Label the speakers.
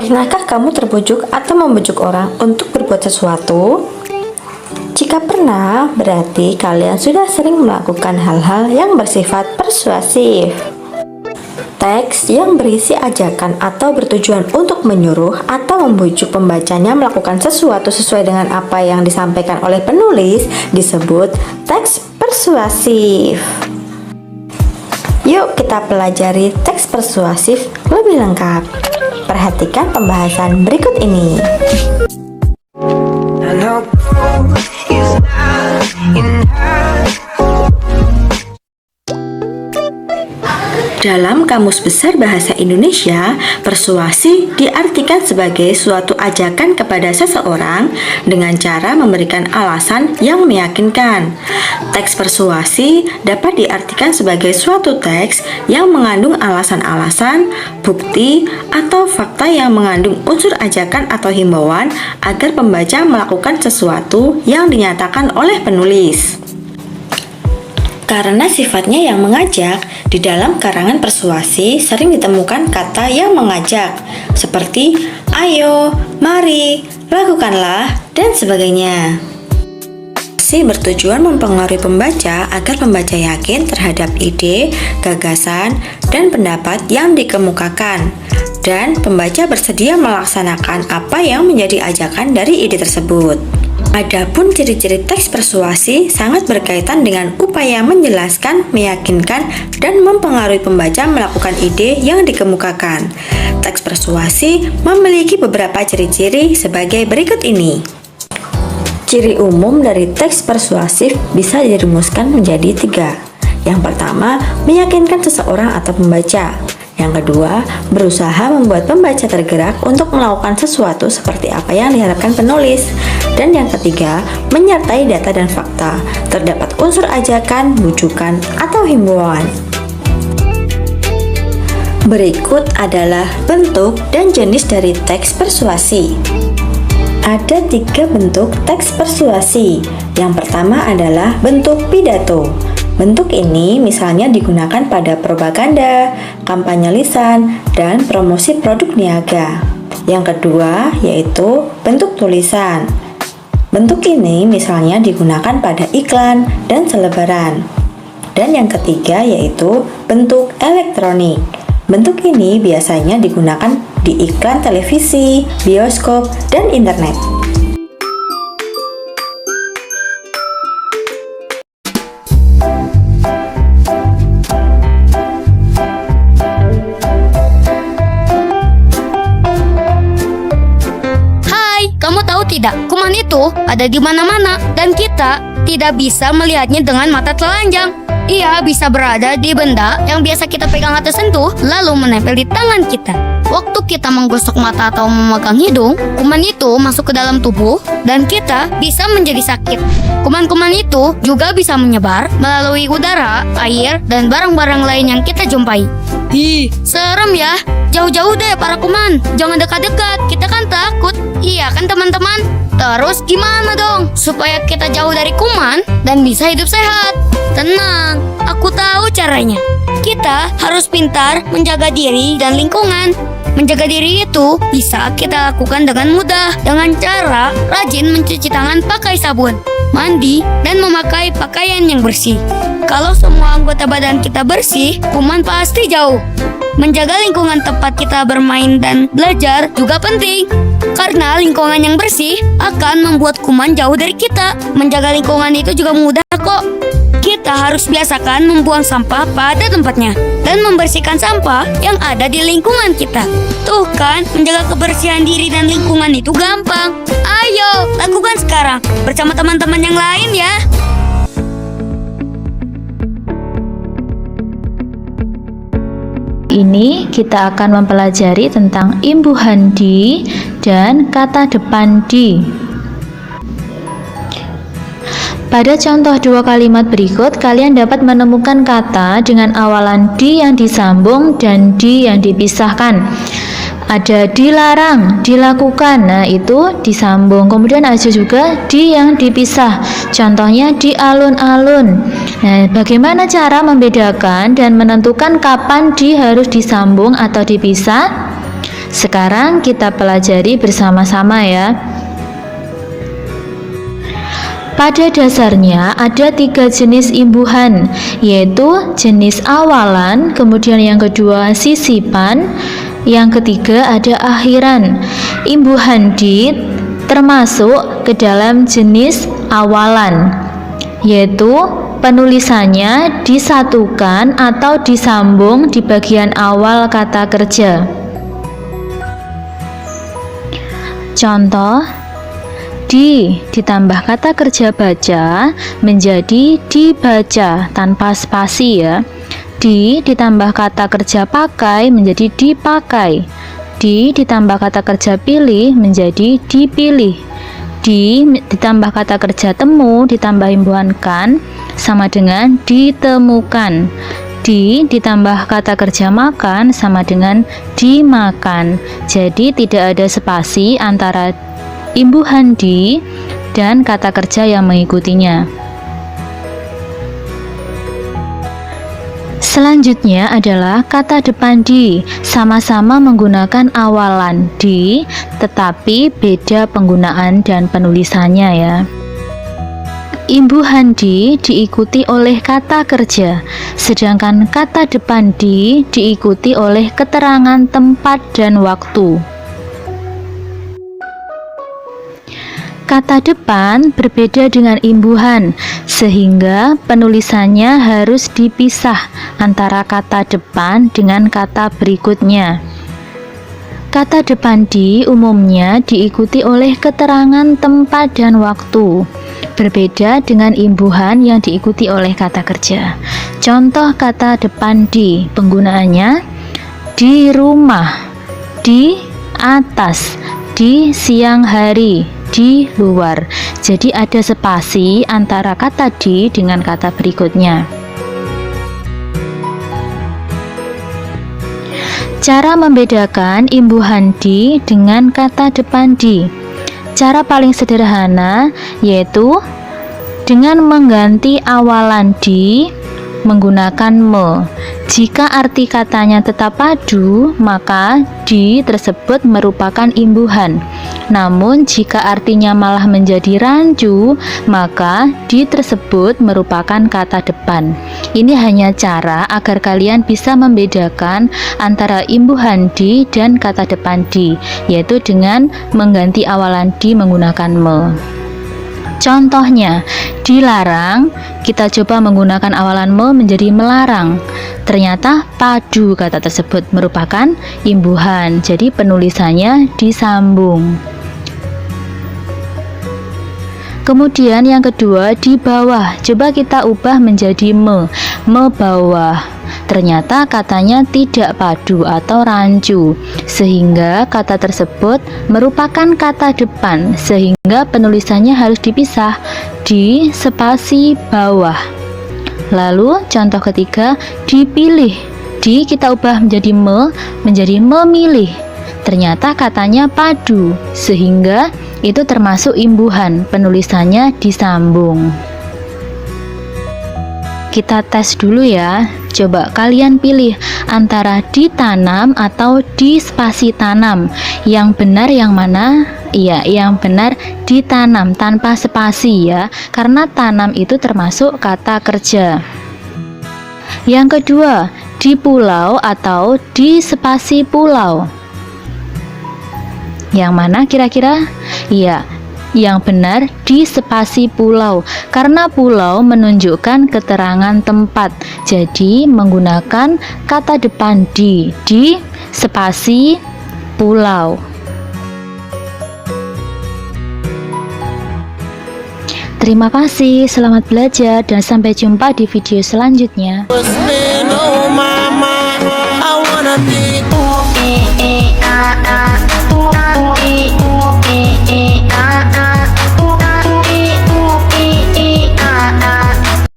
Speaker 1: Pernahkah kamu terbujuk atau membujuk orang untuk berbuat sesuatu? Jika pernah, berarti kalian sudah sering melakukan hal-hal yang bersifat persuasif. Teks yang berisi ajakan atau bertujuan untuk menyuruh atau membujuk pembacanya melakukan sesuatu sesuai dengan apa yang disampaikan oleh penulis disebut teks persuasif. Yuk kita pelajari teks persuasif lebih lengkap. Perhatikan pembahasan berikut ini. Dalam Kamus Besar Bahasa Indonesia, persuasi diartikan sebagai suatu ajakan kepada seseorang dengan cara memberikan alasan yang meyakinkan. Teks persuasi dapat diartikan sebagai suatu teks yang mengandung alasan-alasan, bukti, atau fakta yang mengandung unsur ajakan atau himbauan agar pembaca melakukan sesuatu yang dinyatakan oleh penulis. Karena sifatnya yang mengajak, di dalam karangan persuasi sering ditemukan kata yang mengajak, seperti ayo, mari, lakukanlah, dan sebagainya. Persuasi bertujuan mempengaruhi pembaca agar pembaca yakin terhadap ide, gagasan, dan pendapat yang dikemukakan, dan pembaca bersedia melaksanakan apa yang menjadi ajakan dari ide tersebut. Adapun ciri-ciri teks persuasi sangat berkaitan dengan upaya menjelaskan, meyakinkan, dan mempengaruhi pembaca melakukan ide yang dikemukakan. Teks persuasi memiliki beberapa ciri-ciri sebagai berikut ini. Ciri umum dari teks persuasif bisa dirumuskan menjadi 3. Yang pertama, meyakinkan seseorang atau pembaca. Yang kedua, berusaha membuat pembaca tergerak untuk melakukan sesuatu seperti apa yang diharapkan penulis. Dan yang ketiga, menyertai data dan fakta. Terdapat unsur ajakan, bujukan, atau himbauan. Berikut adalah bentuk dan jenis dari teks persuasi. Ada 3 bentuk teks persuasi. Yang pertama adalah bentuk pidato. Bentuk ini misalnya digunakan pada propaganda, kampanye lisan, dan promosi produk niaga. Yang kedua yaitu bentuk tulisan. Bentuk ini misalnya digunakan pada iklan dan selebaran. Dan yang ketiga yaitu bentuk elektronik. Bentuk ini biasanya digunakan di iklan televisi, bioskop, dan internet.
Speaker 2: Tidak, kuman itu ada di mana-mana dan kita tidak bisa melihatnya dengan mata telanjang. Ia bisa berada di benda yang biasa kita pegang atau sentuh, lalu menempel di tangan kita. Waktu kita menggosok mata atau memegang hidung, kuman itu masuk ke dalam tubuh dan kita bisa menjadi sakit. Kuman-kuman itu juga bisa menyebar melalui udara, air, dan barang-barang lain yang kita jumpai. Ih, serem ya. Jauh-jauh deh para kuman. Jangan dekat-dekat, kita kan takut. Iya kan teman-teman? Terus gimana dong supaya kita jauh dari kuman dan bisa hidup sehat? Tenang, aku tahu caranya. Kita harus pintar menjaga diri dan lingkungan. Menjaga diri itu bisa kita lakukan dengan mudah dengan cara rajin mencuci tangan pakai sabun, mandi, dan memakai pakaian yang bersih. Kalau semua anggota badan kita bersih, kuman pasti jauh. Menjaga lingkungan tempat kita bermain dan belajar juga penting, karena lingkungan yang bersih akan membuat kuman jauh dari kita. Menjaga lingkungan itu juga mudah kok. Kita harus biasakan membuang sampah pada tempatnya dan membersihkan sampah yang ada di lingkungan kita. Tuh kan, menjaga kebersihan diri dan lingkungan itu gampang. Ayo, lakukan sekarang bersama teman-teman yang lain ya.
Speaker 3: Ini kita akan mempelajari tentang imbuhan di dan kata depan di. Pada contoh 2 kalimat berikut, kalian dapat menemukan kata dengan awalan di yang disambung dan di yang dipisahkan. Ada dilarang, dilakukan, nah itu disambung. Kemudian ada juga di yang dipisah, contohnya di alun-alun. Nah, bagaimana cara membedakan dan menentukan kapan di harus disambung atau dipisah? Sekarang kita pelajari bersama-sama ya. Pada dasarnya ada 3 jenis imbuhan, yaitu jenis awalan, kemudian yang kedua sisipan, yang ketiga ada akhiran. Imbuhan di termasuk ke dalam jenis awalan, yaitu penulisannya disatukan atau disambung di bagian awal kata kerja. Contoh, ditambah kata kerja baca menjadi dibaca tanpa spasi ya. Ditambah kata kerja pakai menjadi dipakai. Ditambah kata kerja pilih menjadi dipilih. Ditambah kata kerja temu ditambah imbuhan kan sama dengan ditemukan. Ditambah kata kerja makan sama dengan dimakan. Jadi tidak ada spasi antara imbuhan di dan kata kerja yang mengikutinya. Selanjutnya adalah kata depan di, sama-sama menggunakan awalan di, tetapi beda penggunaan dan penulisannya ya. Imbuhan di diikuti oleh kata kerja, sedangkan kata depan di diikuti oleh keterangan tempat dan waktu. Kata depan berbeda dengan imbuhan, sehingga penulisannya harus dipisah antara kata depan dengan kata berikutnya. Kata depan di umumnya diikuti oleh keterangan tempat dan waktu, berbeda dengan imbuhan yang diikuti oleh kata kerja. Contoh kata depan di, penggunaannya di rumah, di atas, di siang hari, di luar. Jadi ada spasi antara kata di dengan kata berikutnya. Cara membedakan imbuhan di dengan kata depan di. Cara paling sederhana yaitu dengan mengganti awalan di menggunakan me. Jika arti katanya tetap padu, maka di tersebut merupakan imbuhan. Namun jika artinya malah menjadi rancu, maka di tersebut merupakan kata depan. Ini hanya cara agar kalian bisa membedakan antara imbuhan di dan kata depan di, yaitu dengan mengganti awalan di menggunakan me. Contohnya, dilarang, kita coba menggunakan awalan me menjadi melarang. Ternyata padu kata tersebut merupakan imbuhan, jadi penulisannya disambung. Kemudian yang kedua, di bawah. Coba kita ubah menjadi me bawah. Ternyata katanya tidak padu atau rancu, sehingga kata tersebut merupakan kata depan, sehingga penulisannya harus dipisah di spasi bawah. Lalu contoh ketiga, dipilih. Di kita ubah menjadi menjadi memilih. Ternyata katanya padu, sehingga itu termasuk imbuhan, penulisannya disambung. Kita tes dulu ya. Coba kalian pilih antara ditanam atau di spasi tanam. Yang benar yang mana? Iya, yang benar ditanam tanpa spasi ya, karena tanam itu termasuk kata kerja. Yang kedua, di pulau atau di spasi pulau. Yang mana kira-kira? Iya, yang benar di spasi pulau, karena pulau menunjukkan keterangan tempat. Jadi menggunakan kata depan di spasi pulau. Terima kasih, selamat belajar dan sampai jumpa di video selanjutnya.